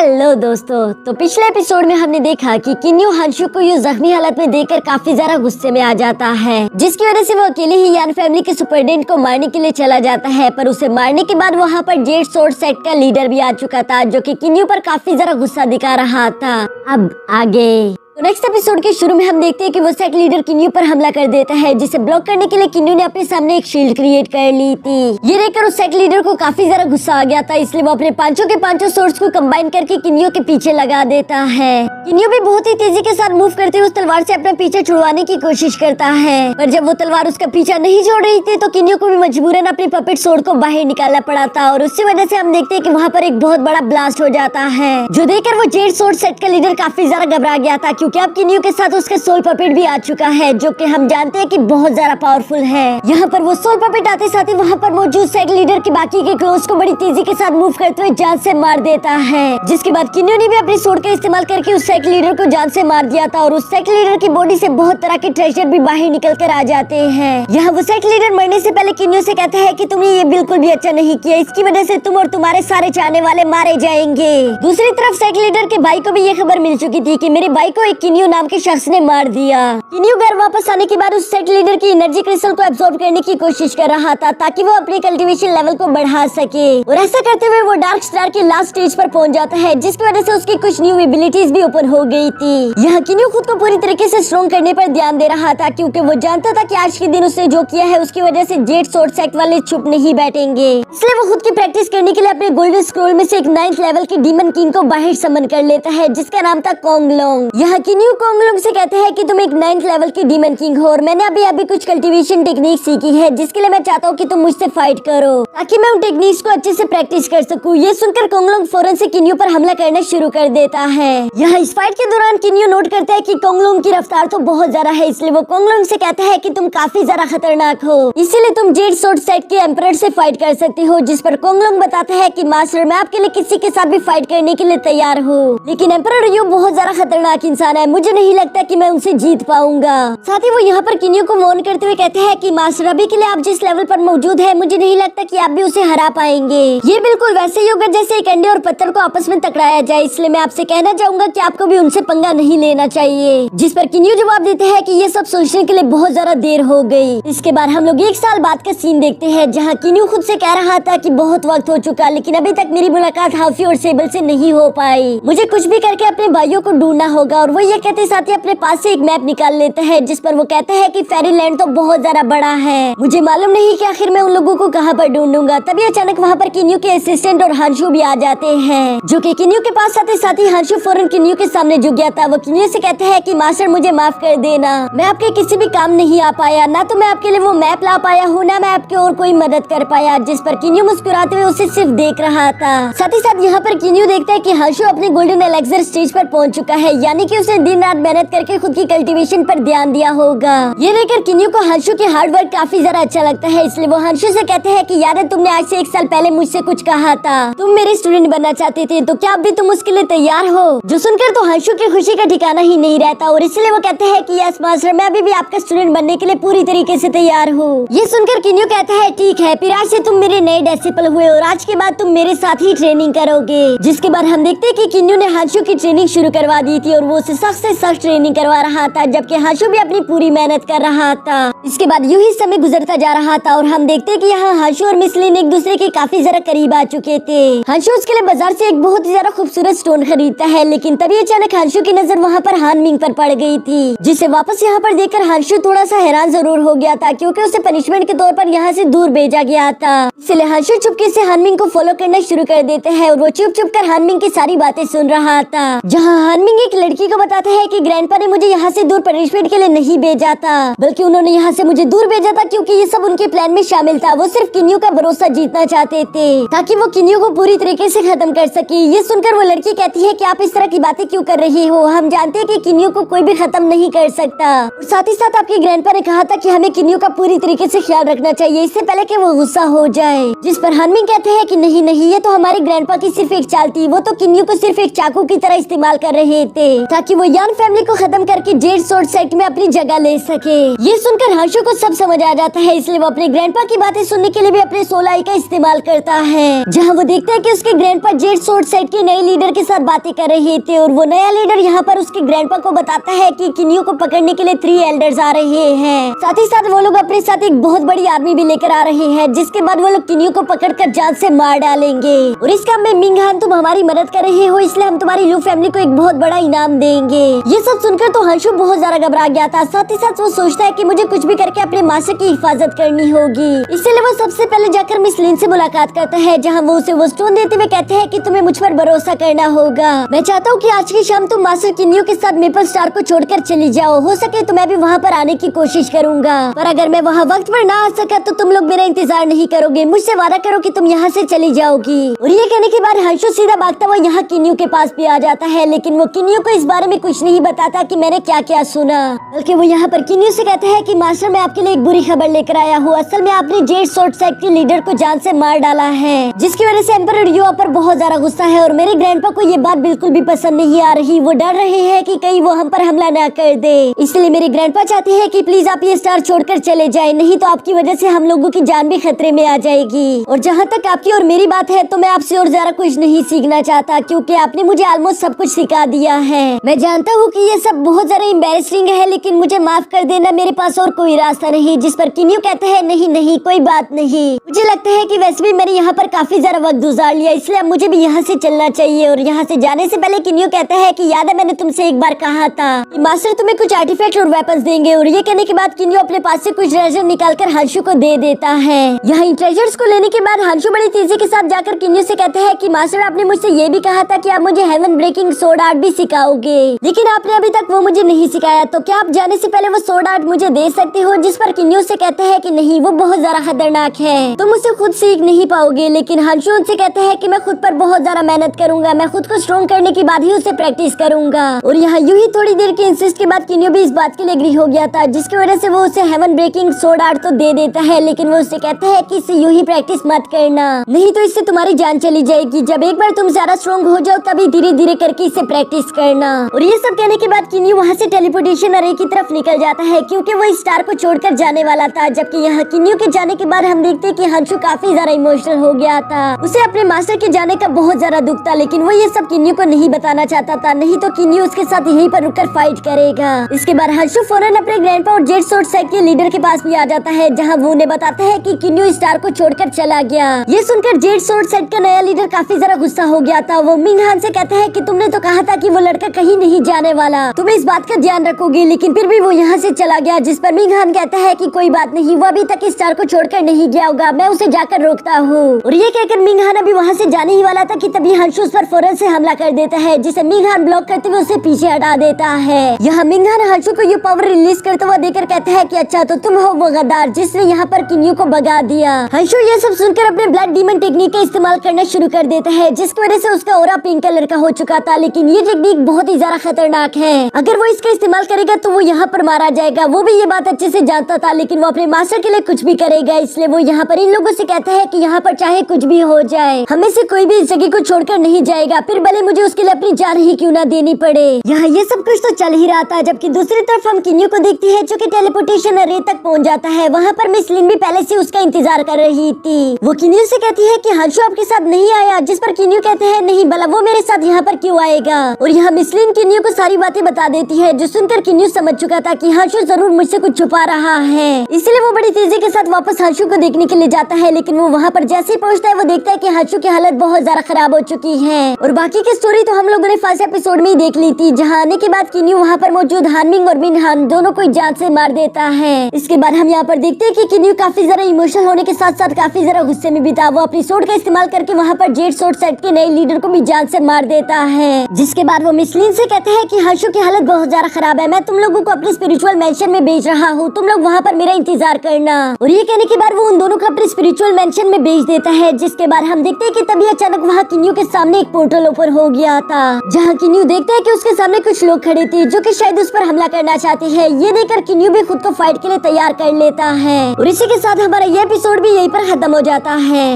Hello दोस्तों, तो पिछले एपिसोड में हमने देखा कि किन्यू हंशु को यूं जख्मी हालत में देखकर काफी ज्यादा गुस्से में आ जाता है, जिसकी वजह से वो अकेले ही यान फैमिली के सुपरडेंट को मारने के लिए चला जाता है। पर उसे मारने के बाद वहाँ पर जेड सोर्ड सेट का लीडर भी आ चुका था, जो कि किन्यू पर काफी ज्यादा गुस्सा दिखा रहा था। अब आगे तो नेक्स्ट एपिसोड के शुरू में हम देखते हैं कि वो सेट लीडर किन्यू पर हमला कर देता है, जिसे ब्लॉक करने के लिए किन्यू ने अपने सामने एक शील्ड क्रिएट कर ली थी। ये देखकर उस सेट लीडर को काफी ज्यादा गुस्सा आ गया था, इसलिए वो अपने पांचों के पांचों सोर्ड्स को कंबाइन करके किन्यू के पीछे लगा देता है। किन्यू भी बहुत ही तेजी के साथ मूव करते हुए उस तलवार से अपना पीछा छुड़वाने की कोशिश करता है, पर जब वो तलवार उसका पीछा नहीं छोड़ रही थी तो किन्यू को भी मजबूरन अपनी पपेट सोर्ड को बाहर निकालना पड़ा था, और उसी वजह से हम देखते हैं कि वहाँ पर एक बहुत बड़ा ब्लास्ट हो जाता है, जो देखकर वो जेड सोर्ड सेट का लीडर काफी ज्यादा घबरा गया था, क्योंकि अब किन्यू के साथ उसका सोल पपेट भी आ चुका है, जो कि हम जानते हैं कि बहुत ज्यादा पावरफुल है। यहाँ पर वो सोल पपेट आते साथ ही वहाँ पर मौजूद सेट लीडर के बाकी के क्लोज को बड़ी तेजी के साथ मूव करते हुए जान से मार देता है, जिसके बाद किन्यू ने भी अपनी सोर्ड का इस्तेमाल करके उस सेट लीडर को जान से मार दिया था, और उस सेट लीडर की बॉडी से बहुत तरह के ट्रेजर भी बाहर निकल कर आ जाते हैं। यहाँ वो सेट लीडर मरने से पहले किन्यू से कहता है कि तुमने ये बिल्कुल भी अच्छा नहीं किया, इसकी वजह से तुम और तुम्हारे सारे चाहने वाले मारे जाएंगे। दूसरी तरफ सेट लीडर के भाई को भी ये खबर मिल चुकी थी कि मेरे भाई को एक किन्यू नाम के शख्स ने मार दिया। किन्यू घर वापस आने के बाद उस सेट लीडर की एनर्जी क्रिस्टल को एब्सॉर्ब करने की कोशिश कर रहा था, ताकि वो अपनी कल्टीवेशन लेवल को बढ़ा सके, और ऐसा करते हुए वो डार्क स्टार के लास्ट स्टेज पर पहुंच जाता है, जिसकी वजह से उसकी कुछ न्यू एबिलिटीज भी ओपन हो गई थी। यहाँ किन्यू खुद को पूरी तरीके से स्ट्रॉन्ग करने पर ध्यान दे रहा था, क्योंकि वो जानता था कि आज के दिन उसने जो किया है उसकी वजह से जेड सोर्ड सेट वाले चुप नहीं बैठेंगे, इसलिए वो खुद की प्रैक्टिस करने के लिए अपने गोल्डन स्क्रोल में से एक 9th लेवल के डीमन किंग को बाहर समन कर लेता है, जिसका नाम था कोंगलोंग। यहाँ किन्यू कोंगलोंग से कहते हैं कि तुम एक 9th लेवल की डीमन किंग हो, और मैंने अभी कुछ कल्टीवेशन टेक्निक सीखी है, जिसके लिए मैं चाहता हूँ कि तुम मुझसे फाइट करो, ताकि मैं उन टेक्निक्स को अच्छे से प्रैक्टिस कर सकूं। ये सुनकर कोंगलोंग फौरन से किन्यू पर हमला करना शुरू कर देता है। यहाँ इस फाइट के दौरान किन्यू नोट करता है कि कोंगलोंग की रफ्तार तो बहुत ज्यादा है, इसलिए वो कोंगलोंग से कहता है कि तुम काफी ज्यादा खतरनाक हो, इसीलिए तुम जेड सोर्ड सेट के एम्परर से फाइट कर सकती हो। जिस पर कोंगलोंग बताता है कि मास्टर, मैं आपके लिए किसी के साथ भी फाइट करने के लिए तैयार हूँ, लेकिन एम्परर यू बहुत ज्यादा खतरनाक इंसान है, मुझे नहीं लगता कि मैं उनसे जीत पाऊंगा। साथ ही वो यहाँ पर किन्यू को वार्न करते हुए कहते हैं कि मास्टर, अभी के लिए आप जिस लेवल पर मौजूद है मुझे नहीं लगता कि आप भी उसे हरा पाएंगे। ये बिल्कुल वैसे ही होगा जैसे एक अंडे और पत्थर को आपस में टकराया जाए, इसलिए मैं आपसे कहना चाहूंगा कि आपको भी उनसे पंगा नहीं लेना चाहिए। जिस पर किन्यू जवाब देते हैं कि ये सब सोचने के लिए बहुत ज्यादा देर हो गई। इसके बाद हम लोग 1 साल बाद का सीन देखते हैं, जहाँ किन्यू खुद से कह रहा था कि बहुत वक्त हो चुका, लेकिन अभी तक मेरी मुलाकात हाफी और सेबल से नहीं हो पाई, मुझे कुछ भी करके अपने भाइयों को ढूंढना होगा। और वो ये कहते साथ ही अपने पास से एक मैप निकाल लेता है, जिस पर वो कहता है कि फेरीलैंड तो बहुत ज्यादा बड़ा है, मुझे मालूम नहीं कि आखिर मैं उन लोगों को कहाँ पर ढूंढूंगा। तभी अचानक वहाँ पर किन्यू के असिस्टेंट और हंशु भी आ जाते हैं, जो कि किन्यू के पास आते साथ ही हंशु फौरन किन्यू के सामने झुक गया था। वो किन्यू से कहते हैं कि मास्टर, मुझे माफ कर देना, मैं आपके किसी भी काम नहीं आ पाया, ना तो मैं आपके लिए वो मैप ला पाया हूँ, ना मैं आपकी और कोई मदद कर पाया। जिस पर किन्यू मुस्कुराते हुए उसे सिर्फ देख रहा था। साथ ही साथ यहाँ पर किन्यू देखता है कि हंशु अपने गोल्डन एलेक्सर स्टेज पर पहुंच चुका है, यानी कि उसने दिन रात मेहनत करके खुद की कल्टीवेशन पर ध्यान दिया होगा। ये देखकर किन्यू को हंशु की हार्ड वर्क काफी ज्यादा अच्छा लगता है, इसलिए वो हंशु से कहते हैं कि याद है तुमने आज से 1 साल पहले मुझसे कुछ कहा था, तुम मेरे स्टूडेंट बनना चाहते थे, तो क्या अभी तुम उसके लिए तैयार हो? जो सुनकर तो हंशु की खुशी का ठिकाना ही नहीं रहता, और इसलिए वो कहते हैं कि यस मास्टर, मैं अभी भी आपका स्टूडेंट बनने के लिए पूरी तरीके से तैयार हूँ। ये सुनकर किन्यू कहता है ठीक है, फिर आज से तुम मेरे नए डिसिपल हुए, और आज के बाद तुम मेरे साथ ही ट्रेनिंग करोगे। जिसके बाद हम देखते हैं कि किन्यू ने हंशु की ट्रेनिंग शुरू करवा दी थी, और वो उसे सख्त से सख्त ट्रेनिंग करवा रहा था, जबकि हंशु भी अपनी पूरी मेहनत कर रहा था। इसके बाद यूं ही समय गुजरता जा रहा था, और हम देखते हैं कि यहाँ हंशु और मिस लिन एक दूसरे के काफी ज्यादा करीब आ चुके थे। हंशु उसके लिए बाजार से एक बहुत ही ज्यादा खूबसूरत स्टोन खरीदता है, लेकिन तभी अचानक हंशु की नजर वहाँ पर हान मिंग पर पड़ गई थी, जिसे वापस यहाँ पर देखकर हंशु थोड़ा सा हैरान जरूर हो गया था, क्योंकि उसे पनिशमेंट के तौर पर यहाँ से दूर भेजा गया था। इसलिए हंशु चुपके से हान मिंग को फॉलो करना शुरू कर देते हैं, और वो चुप चुप कर हान मिंग की सारी बातें सुन रहा था। जहाँ हान मिंग एक लड़की को बताता है कि ग्रैंडपा ने मुझे यहाँ से दूर पनिशमेंट के लिए नहीं भेजा था, बल्कि उन्होंने यहाँ से मुझे दूर भेजा था क्योंकि ये सब उनके प्लान में शामिल था। वो सिर्फ किन्यू का भरोसा जीतना चाहते थे, ताकि वो किन्यू को पूरी तरीके से खत्म कर सके। ये सुनकर वो लड़की कहती है कि आप इस तरह की बातें क्यों कर रही हो, हम जानते हैं कि किन्यू को कोई भी खत्म नहीं कर सकता, और साथ ही साथ आपके ग्रैंडपा ने कहा था कि हमें किन्यू का पूरी तरीके से ख्याल रखना चाहिए, इससे पहले कि वो गुस्सा हो जाए। जिस पर हानमिंग कहते हैं कि नहीं नहीं, ये तो हमारे ग्रैंडपा की सिर्फ एक चाल थी, वो तो किन्यू को सिर्फ एक चाकू की तरह इस्तेमाल कर रहे थे, ताकि वो यान फैमिली को खत्म करके जेड सोर्ड सेक्ट में अपनी जगह ले सके। ये सुनकर हंशु को सब समझ आ जाता है, इसलिए वो अपने ग्रैंडपा की बातें सुनने के लिए भी अपने सोल आई का इस्तेमाल करता है, जहाँ वो देखता है कि उसके ग्रैंडपा जेड सोर्ड सेक्ट के नए लीडर के साथ बातें कर रहे थे और वो नया लीडर यहाँ पर उसके ग्रैंडपा को बताता है कि किन्यू को पकड़ने के लिए 3 एल्डर्स आ रहे हैं। साथ ही साथ वो लोग अपने साथ एक बहुत बड़ी आर्मी भी लेकर आ रहे हैं, जिसके बाद वो लोग किन्यू को पकड़कर जान से मार डालेंगे। और इस काम में मिंग हान तुम हमारी मदद कर रहे हो, इसलिए हम तुम्हारी लू फैमिली को एक बहुत बड़ा इनाम देंगे। ये सब सुनकर तो हंशु बहुत ज्यादा घबरा गया था। साथ ही साथ वो सोचता है कि मुझे कुछ भी करके अपने मास्टर की हिफाजत करनी होगी, इसलिए वो सबसे पहले जाकर मिस लिन से मुलाकात करता है, जहाँ वो उसे वो स्टोन देते हुए कहते हैं कि तुम्हें मुझ पर भरोसा करना होगा। मैं चाहता हूँ कि आज की शाम तुम मास्टर किन्यू के साथ मेपल स्टार को छोड़कर चली जाओ, हो सके तो मैं भी वहाँ पर आने की कोशिश करूंगा, पर अगर मैं वहाँ वक्त पर ना आ सका तो तुम लोग मेरा इंतजार नहीं करोगे। मुझसे वादा करो कि तुम यहाँ से चली जाओगी। और ये कहने के बाद हंशु सीधा भागता हुआ यहाँ किन्यू के पास भी आ जाता है, लेकिन वो किन्यू को इस बारे में कुछ नहीं बताता कि मैंने क्या क्या सुना, बल्कि वो यहाँ पर किन्यू से कहता है कि मास्टर मैं आपके लिए एक बुरी खबर लेकर आया हूँ। असल में आपने जेड सोर्ड सेक्ट के लीडर को जान से मार डाला है, जिसकी वजह से एम्परर युआ पर बहुत ज्यादा गुस्सा है और मेरे ग्रैंडपा को ये बात बिल्कुल भी पसंद नहीं आ रही। वो डर रहे हैं कि कहीं वो हम पर हमला न कर दे, इसलिए मेरे ग्रैंडपा चाहते हैं कि प्लीज आप ये स्टार छोड़कर चले जाएं, नहीं तो आपकी वजह से हम लोगों की जान भी खतरे में आ जाएगी। और जहाँ तक आपकी और मेरी बात है तो मैं आपसे और ज्यादा कुछ नहीं सीखना चाहता, क्योंकि आपने मुझे ऑलमोस्ट सब कुछ सिखा दिया है। मैं जानता हूँ कि ये सब बहुत ज्यादा एम्बैरेसिंग है, लेकिन मुझे माफ कर देना, मेरे पास और कोई रास्ता नहीं। जिस पर किन्यू कहता है नहीं नहीं कोई बात नहीं, मुझे लगता है कि वैसे भी मैंने यहाँ पर काफी ज्यादा वक्त गुजार लिया, इसलिए अब मुझे भी यहाँ से चलना चाहिए। और यहाँ से जाने से पहले किन्यू कहता है कि याद है मैंने तुमसे एक बार कहा था कि मास्टर तुम्हें कुछ आर्टिफैक्ट और वेपन्स देंगे। और ये कहने के बाद किन्यू अपने पास से कुछ ट्रेजर निकालकर हंशु को दे देता है। यहाँ इन ट्रेजर्स को लेने के बाद हंशु बड़ी तेजी के साथ जाकर किन्यू से कहता है कि मास्टर आपने मुझसे ये भी कहा था कि आप मुझे हेवन ब्रेकिंग सोर्ड आर्ट भी सिखाओगे, लेकिन आपने अभी तक वो मुझे नहीं सिखाया, तो क्या आप जाने से पहले वो सोर्ड आर्ट मुझे दे सकते हो? जिस पर किन्यू से कहता है कि नहीं वो बहुत ज्यादा खतरनाक है, तुम उसे खुद सीख नहीं पाओगे। लेकिन हंशु उनसे कहता है कि मैं खुद पर बहुत ज्यादा मेहनत करूंगा, मैं खुद को स्ट्रॉन्ग करने के बाद ही उसे प्रैक्टिस करूंगा। और यहाँ यूं ही थोड़ी देर के इंसिस्ट के बाद किन्यू भी इस बात के लिए एग्री हो गया था, जिसकी वजह से वो उसे हेवन ब्रेकिंग सोर्ड आर्ट तो दे देता है, लेकिन वो उससे कहता है कि इसे यूं ही प्रैक्टिस मत करना, नहीं तो इससे तुम्हारी जान चली जाएगी। जब एक बार तुम ज्यादा स्ट्रॉन्ग हो जाओ तभी धीरे धीरे करके इसे प्रैक्टिस करना। और ये सब कहने के बाद किन्यू वहाँ से टेलीपोर्टेशन अरे की तरफ निकल जाता है, क्योंकि वो इस स्टार को छोड़कर जाने वाला था। जबकि यहाँ किन्यू के जाने के बाद हम देखते हैं कि हंशु काफी ज्यादा इमोशनल हो गया था, उसे अपने मास्टर के जाने का बहुत ज्यादा दुख था, लेकिन वो ये सब किन्यू को नहीं बताना चाहता था, नहीं तो किन्यू उसके साथ यहीं पर रुककर फाइट करेगा। इसके बाद हंशु फौरन अपने ग्रैंडपा और जेड सोर्ड सेक्ट के लीडर के पास भी आ जाता है, जहाँ वो उन्हें बताता है कि किन्यू इस स्टार को छोड़कर चला गया। ये सुनकर जेड सोर्ड सेक्ट का नया लीडर काफी ज्यादा गुस्सा हो गया था। वो मिंग हान से कहता है कि तुमने तो कहा था कि वो लड़का कहीं नहीं जाने वाला, तुम इस बात का ध्यान रखोगे, लेकिन फिर भी वो यहाँ से चला गया। जिस पर मिंग हान कहता है कि कोई बात नहीं, वो अभी तक इस स्टार को छोड़कर नहीं गया होगा, मैं उसे जाकर रोकता हूँ। और ये कहकर मिंग हान अभी वहाँ से जाने ही वाला था कि तभी हंशु उस पर फौरन से हमला कर देता है, जिसे मिंग हान ब्लॉक करते हुए उसे पीछे हटा देता है। यहाँ मिंग हान हंशु को ये पावर रिलीज करते हुए देकर कहता है कि अच्छा तो तुम हो वो गद्दार जिसने यहाँ पर किन्यू को भगा दिया। हंशु ये सब सुनकर अपने ब्लड डीमन टेक्निक का इस्तेमाल करना शुरू कर देता है, जिसकी वजह से उसका ऑरा पिंक कलर का हो चुका था। लेकिन ये टेक्निक बहुत ही ज्यादा खतरनाक है, अगर वो इसका इस्तेमाल करेगा तो वो यहाँ पर मारा जाएगा। वो भी ये बात अच्छे से जानता था, लेकिन वो अपने मास्टर के लिए कुछ भी करेगा, इसलिए वो यहाँ पर इन लोगों से कहता है कि यहाँ पर चाहे कुछ भी हो जाए हमें से कोई भी इस जगह को छोड़कर नहीं जाएगा, फिर भले मुझे उसके लिए अपनी जान ही क्यों ना देनी पड़े। यहाँ ये सब कुछ तो चल ही रहा था, जबकि दूसरी तरफ हम किन्यू को देखते हैं जो कि टेलीपोर्टेशन अरे तक पहुँच जाता है। वहाँ पर मिस लिन भी पहले से उसका इंतजार कर रही थी। वो किन्यू से कहती है कि हंशु आपके साथ नहीं आया, जिस पर किन्यू कहते हैं नहीं भला वो मेरे साथ यहाँ पर क्यों आएगा। और यहाँ मिस लिन किन्यू को सारी बातें बता देती है, जो सुनकर किन्यू समझ चुका था कि हंशु जरूर मुझसे कुछ छुपा रहा है, इसलिए वो बड़ी तेजी के साथ वापस हंशु को देखने के लिए जाता है। लेकिन वो वहाँ पर जैसे ही पहुँचता है वो देखता है कि हंशु की हालत बहुत ज्यादा खराब हो चुकी है। और बाकी की स्टोरी तो हम लोगों ने फर्स्ट एपिसोड में ही देख ली थी, जहाँ आने के बाद किन्यू वहाँ पर मौजूद हानमिंग और मिन हान दोनों को जान से मार देता है। इसके बाद हम यहाँ पर देखते हैं कि किन्यू काफी ज्यादा इमोशनल होने के साथ साथ काफी ज्यादा गुस्से में भी था। वो अपनी सोर्ड का इस्तेमाल करके वहाँ पर जेड सोर्ड सेक्ट के नए लीडर को भी जान से मार देता है, जिसके बाद वो मिस लिन से कहते हैं कि हंशु की हालत बहुत ज्यादा खराब है, मैं तुम लोगों को अपने स्पिरिचुअल मेंशन में भेज रहा हूँ, तुम लोग वहाँ पर मेरा इंतजार करना। और ये कहने के बाद वो उन दोनों को अपने स्पिरिचुअल मेंशन में भेज देता है, जिसके बाद हम देखते हैं कि तभी अचानक वहाँ किन्यू के सामने एक पोर्टल ओपन हो गया था, जहाँ किन्यू देखता है कि उसके सामने कुछ लोग खड़े थे जो कि शायद उस पर हमला करना चाहते हैं। ये देखकर किन्यू भी खुद को फाइट के लिए तैयार कर लेता है। और इसी के साथ हमारा ये एपिसोड भी यहीं पर खत्म हो जाता है।